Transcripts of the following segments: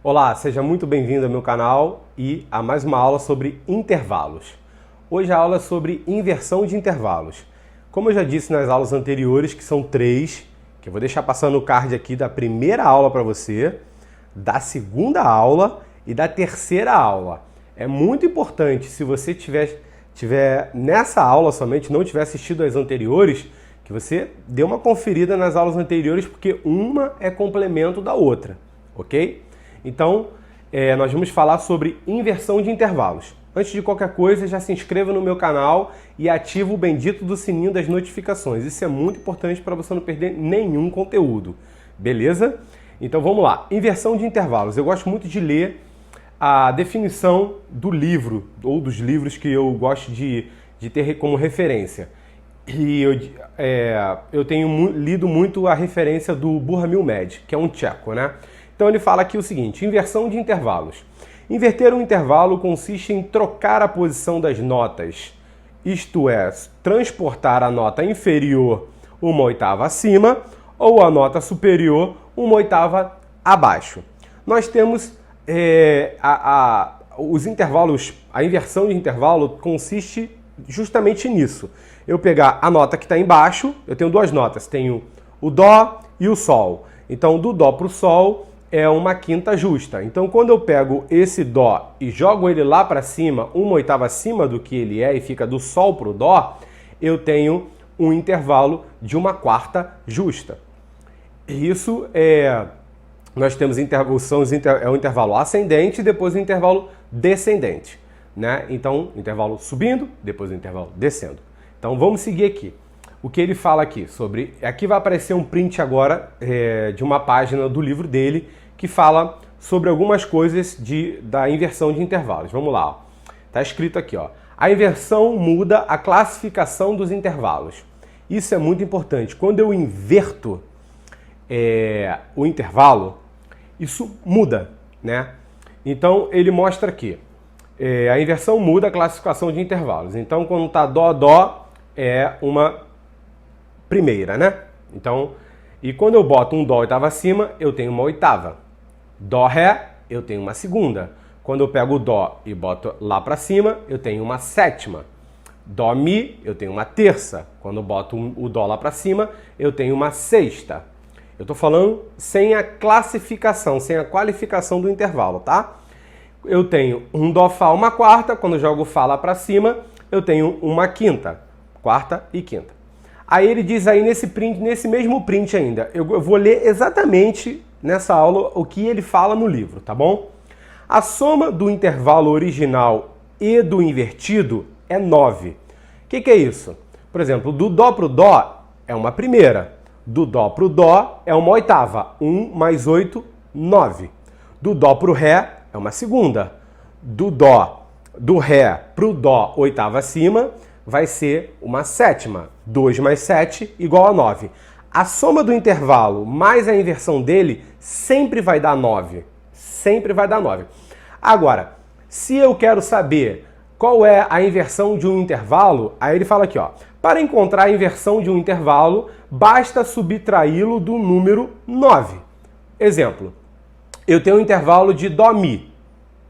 Olá, seja muito bem-vindo ao meu canal e a mais uma aula sobre intervalos. Hoje a aula é sobre inversão de intervalos. Como eu já disse nas aulas anteriores, que são 3, que eu vou deixar passando o card aqui da primeira aula para você, da segunda aula e da terceira aula. É muito importante, se você tiver nessa aula somente, não tiver assistido às anteriores, que você dê uma conferida nas aulas anteriores, porque uma é complemento da outra, ok? Então, nós vamos falar sobre inversão de intervalos. Antes de qualquer coisa, já se inscreva no meu canal e ativa o bendito do sininho das notificações. Isso é muito importante para você não perder nenhum conteúdo, beleza? Então vamos lá, inversão de intervalos. Eu gosto muito de ler a definição do livro, ou dos livros que eu gosto de ter como referência. E eu tenho lido muito a referência do Burhamil Med, que é um tcheco, né? Então ele fala aqui o seguinte, inversão de intervalos. Inverter um intervalo consiste em trocar a posição das notas, isto é, transportar a nota inferior uma oitava acima ou a nota superior uma oitava abaixo. Nós temos os intervalos, a inversão de intervalo consiste justamente nisso. Eu pegar a nota que está embaixo, eu tenho duas notas, tenho o Dó e o Sol. Então do Dó para o Sol é uma quinta justa. Então quando eu pego esse Dó e jogo ele lá para cima, uma oitava acima do que ele é e fica do Sol para o Dó, eu tenho um intervalo de uma quarta justa. Isso nós temos o intervalo ascendente e depois o intervalo descendente, né? Então, intervalo subindo, depois o intervalo descendo. Então, vamos seguir aqui. O que ele fala aqui sobre... Aqui vai aparecer um print agora de uma página do livro dele que fala sobre algumas coisas da inversão de intervalos. Vamos lá. Está escrito aqui, ó. A inversão muda a classificação dos intervalos. Isso é muito importante. Quando eu inverto o intervalo, isso muda, né? Então, ele mostra aqui. A inversão muda a classificação de intervalos. Então, quando está Dó, Dó, é uma primeira, né? Então, e quando eu boto um Dó oitava acima, eu tenho uma oitava. Dó, Ré, eu tenho uma segunda. Quando eu pego o Dó e boto lá para cima, eu tenho uma sétima. Dó, Mi, eu tenho uma terça. Quando eu boto o Dó lá para cima, eu tenho uma sexta. Eu estou falando sem a classificação, sem a qualificação do intervalo, tá? Eu tenho um Dó, Fá, uma quarta. Quando eu jogo Fá lá para cima, eu tenho uma quinta. Quarta e quinta. Aí ele diz aí nesse mesmo print ainda, eu vou ler exatamente nessa aula o que ele fala no livro, tá bom? A soma do intervalo original e do invertido é 9. O que é isso? Por exemplo, do Dó para o Dó é uma primeira. Do Dó para o Dó é uma oitava. 1 mais 8, 9. Do Dó para o Ré é uma segunda. Do Ré para o Dó oitava acima vai ser uma sétima. 2 mais 7 igual a 9. A soma do intervalo mais a inversão dele sempre vai dar 9. Sempre vai dar 9. Agora, se eu quero saber qual é a inversão de um intervalo, aí ele fala aqui, ó. Para encontrar a inversão de um intervalo, basta subtraí-lo do número 9. Exemplo, eu tenho um intervalo de Dó, Mi,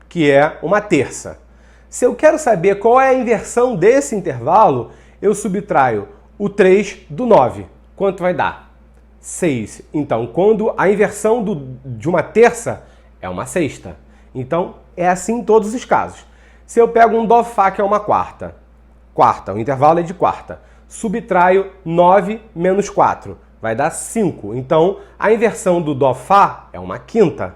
que é uma terça. Se eu quero saber qual é a inversão desse intervalo, eu subtraio o 3 do 9. Quanto vai dar? 6. Então, quando a inversão de uma terça é uma sexta. Então, é assim em todos os casos. Se eu pego um Dó, Fá, que é uma quarta, o intervalo é de quarta, subtraio 9 menos 4, vai dar 5. Então, a inversão do Dó, Fá é uma quinta.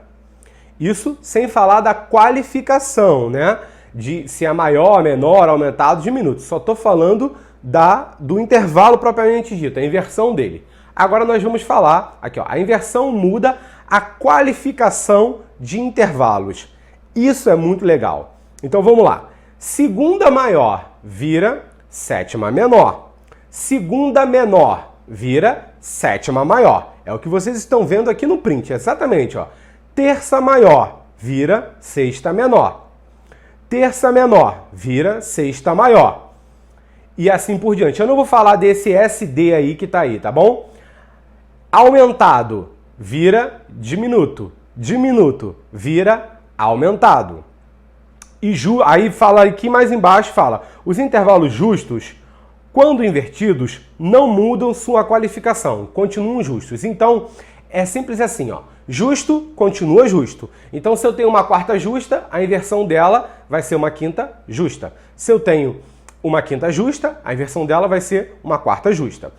Isso sem falar da qualificação, né? De se é maior, menor, aumentado, diminuto. Só estou falando do intervalo propriamente dito, a inversão dele. Agora nós vamos falar, aqui ó, a inversão muda a qualificação de intervalos. Isso é muito legal. Então vamos lá. Segunda maior vira sétima menor. Segunda menor vira sétima maior. É o que vocês estão vendo aqui no print, exatamente, ó. Terça maior vira sexta menor. Terça menor vira sexta maior. E assim por diante. Eu não vou falar desse SD aí que tá aí, tá bom? Aumentado vira diminuto. diminuto vira aumentado. E aí fala aqui mais embaixo, fala, os intervalos justos, quando invertidos, não mudam sua qualificação, continuam justos. Então, é simples assim, ó. Justo continua justo. Então, se eu tenho uma quarta justa, a inversão dela vai ser uma quinta justa. Se eu tenho uma quinta justa, a inversão dela vai ser uma quarta justa.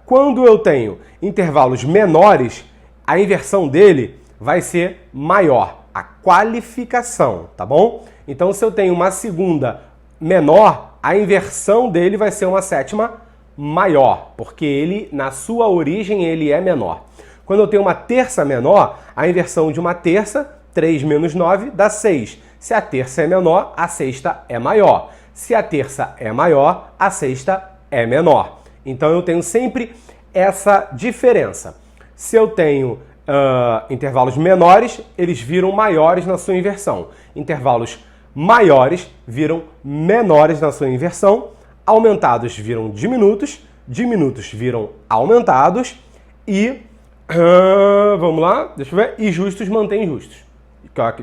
Quando eu tenho intervalos menores, a inversão dele vai ser maior, a qualificação, tá bom? Então, se eu tenho uma segunda menor, a inversão dele vai ser uma sétima maior, porque ele, na sua origem, ele é menor. Quando eu tenho uma terça menor, a inversão de uma terça, 3 menos 9, dá 6. Se a terça é menor, a sexta é maior. Se a terça é maior, a sexta é menor. Então eu tenho sempre essa diferença. Se eu tenho intervalos menores, eles viram maiores na sua inversão. Intervalos maiores viram menores na sua inversão. Aumentados viram diminutos. Diminutos viram aumentados. E, vamos lá, deixa eu ver. E justos mantém justos.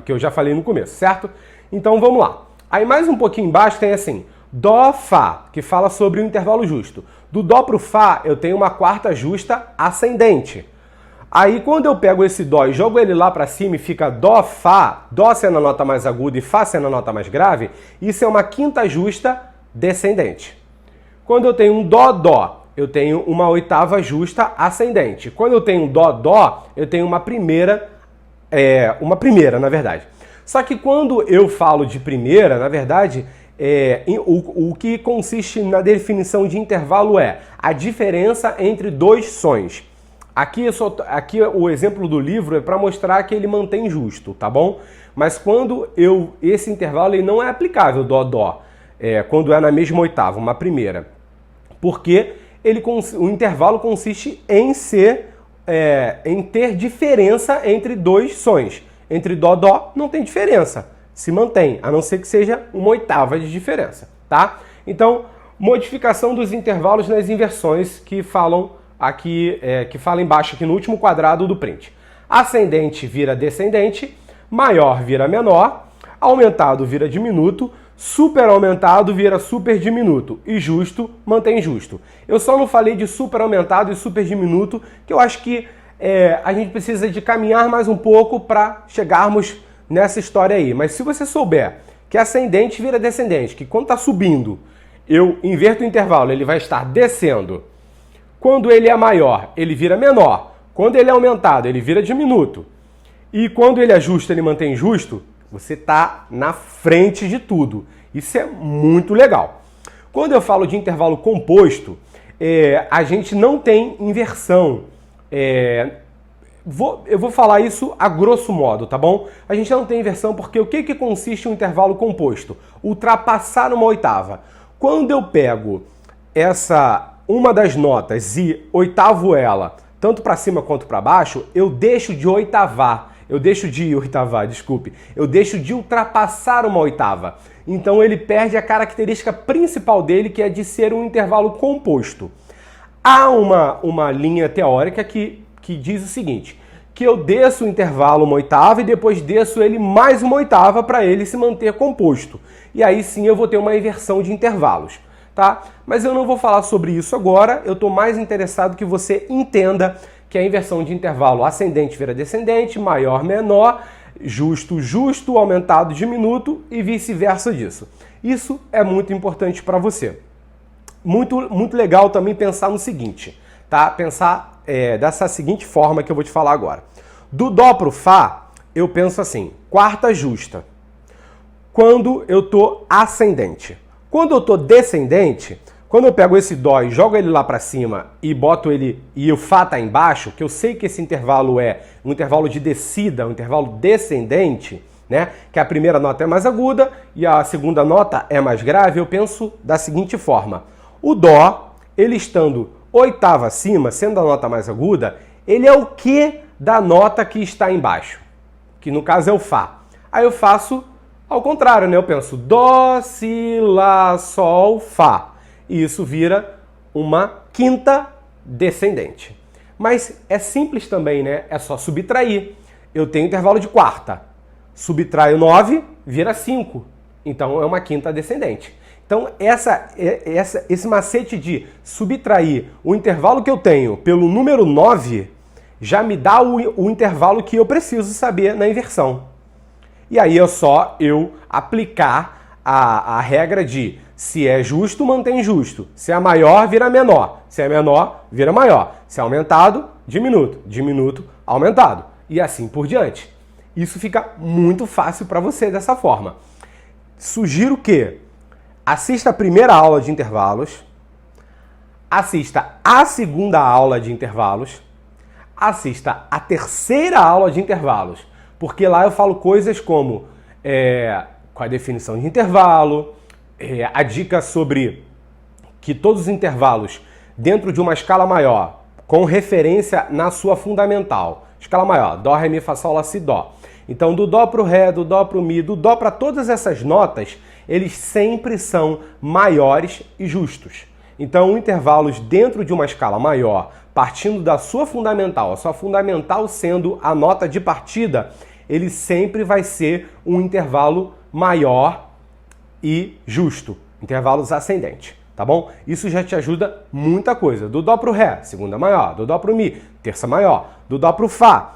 Que eu já falei no começo, certo? Então vamos lá. Aí mais um pouquinho embaixo tem assim, Dó, Fá, que fala sobre o intervalo justo. Do Dó para o Fá, eu tenho uma quarta justa ascendente. Aí quando eu pego esse Dó e jogo ele lá para cima e fica Dó, Fá, Dó sendo a nota mais aguda e Fá sendo a nota mais grave, isso é uma quinta justa descendente. Quando eu tenho um Dó, Dó, eu tenho uma oitava justa ascendente. Quando eu tenho um Dó, Dó, eu tenho uma primeira, na verdade. Só que quando eu falo de primeira, na verdade, o que consiste na definição de intervalo é a diferença entre dois sons. Aqui o exemplo do livro é para mostrar que ele mantém justo, tá bom? Mas quando esse intervalo ele não é aplicável, Dó, Dó, quando é na mesma oitava, uma primeira. Porque o intervalo consiste em ter diferença entre dois sons. Entre Dó, Dó não tem diferença, se mantém, a não ser que seja uma oitava de diferença, tá? Então, modificação dos intervalos nas inversões que falam aqui, que fala embaixo aqui no último quadrado do print. Ascendente vira descendente, maior vira menor, aumentado vira diminuto, super aumentado vira super diminuto e justo mantém justo. Eu só não falei de super aumentado e super diminuto, que eu acho que a gente precisa de caminhar mais um pouco para chegarmos nessa história aí. Mas se você souber que ascendente vira descendente, que quando está subindo, eu inverto o intervalo, ele vai estar descendo. Quando ele é maior, ele vira menor. Quando ele é aumentado, ele vira diminuto. E quando ele é justo, ele mantém justo, você está na frente de tudo. Isso é muito legal. Quando eu falo de intervalo composto, a gente não tem inversão. Eu vou falar isso a grosso modo, tá bom? A gente não tem inversão porque o que consiste um intervalo composto? Ultrapassar uma oitava. Quando eu pego uma das notas e oitavo ela, tanto para cima quanto para baixo, eu deixo de ultrapassar uma oitava. Então ele perde a característica principal dele, que é de ser um intervalo composto. Há uma linha teórica que diz o seguinte, que eu desço o intervalo uma oitava e depois desço ele mais uma oitava para ele se manter composto. E aí sim eu vou ter uma inversão de intervalos, tá? Mas eu não vou falar sobre isso agora, eu estou mais interessado que você entenda que a inversão de intervalo ascendente vira descendente, maior, menor, justo, justo, aumentado, diminuto e vice-versa disso. Isso é muito importante para você. Muito, muito legal também pensar no seguinte, tá? Pensar dessa seguinte forma que eu vou te falar agora. Do Dó para o Fá, eu penso assim, quarta justa. Quando eu estou ascendente. Quando eu estou descendente, quando eu pego esse Dó e jogo ele lá para cima e boto ele e o Fá está embaixo, que eu sei que esse intervalo é um intervalo de descida, um intervalo descendente, né? Que a primeira nota é mais aguda e a segunda nota é mais grave, eu penso da seguinte forma. O Dó, ele estando oitava acima, sendo a nota mais aguda, ele é o que da nota que está embaixo? Que no caso é o Fá. Aí eu faço ao contrário, né? Eu penso Dó, Si, Lá, Sol, Fá. E isso vira uma quinta descendente. Mas é simples também, né? É só subtrair. eu tenho intervalo de quarta. Subtraio 9, vira 5. Então é uma quinta descendente. Então esse macete de subtrair o intervalo que eu tenho pelo número 9 já me dá o intervalo que eu preciso saber na inversão. E aí é só eu aplicar a regra de se é justo, mantém justo. Se é maior, vira menor. Se é menor, vira maior. Se é aumentado, diminuto. Diminuto, aumentado. E assim por diante. Isso fica muito fácil para você dessa forma. Sugiro que assista a primeira aula de intervalos, assista a segunda aula de intervalos, assista a terceira aula de intervalos, porque lá eu falo coisas como qual a definição de intervalo, a dica sobre que todos os intervalos dentro de uma escala maior, com referência na sua fundamental, escala maior, dó, ré, mi, fá, sol, lá, si, dó. Então, do dó para o ré, do dó para o mi, do dó para todas essas notas, eles sempre são maiores e justos. Então, intervalos dentro de uma escala maior, partindo da sua fundamental, a sua fundamental sendo a nota de partida, ele sempre vai ser um intervalo maior e justo, intervalos ascendentes, tá bom? Isso já te ajuda muita coisa. Do dó para o ré, segunda maior, do dó para o mi, terça maior, do dó para o fá,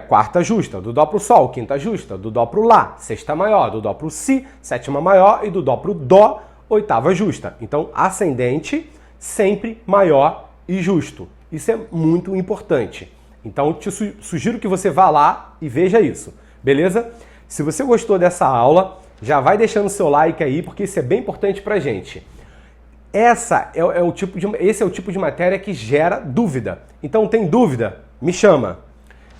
quarta justa, do dó para o sol, quinta justa, do dó para o lá, sexta maior, do dó para o si, sétima maior e do dó para o dó, oitava justa. Então, ascendente sempre maior e justo. Isso é muito importante. Então, te sugiro que você vá lá e veja isso, beleza? Se você gostou dessa aula, já vai deixando seu like aí, porque isso é bem importante pra gente. Esse é o tipo de matéria que gera dúvida. Então, tem dúvida? Me chama.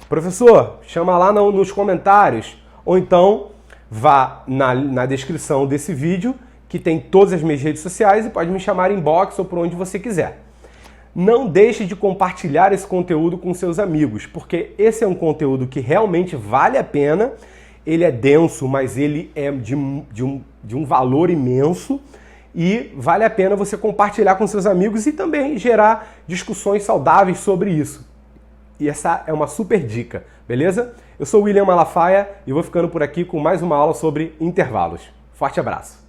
Professor, chama lá nos comentários, ou então vá na descrição desse vídeo, que tem todas as minhas redes sociais, e pode me chamar em inbox ou por onde você quiser. Não deixe de compartilhar esse conteúdo com seus amigos, porque esse é um conteúdo que realmente vale a pena. Ele é denso, mas ele é de um valor imenso e vale a pena você compartilhar com seus amigos e também gerar discussões saudáveis sobre isso. E essa é uma super dica, beleza? Eu sou o William Malafaia e vou ficando por aqui com mais uma aula sobre intervalos. Forte abraço!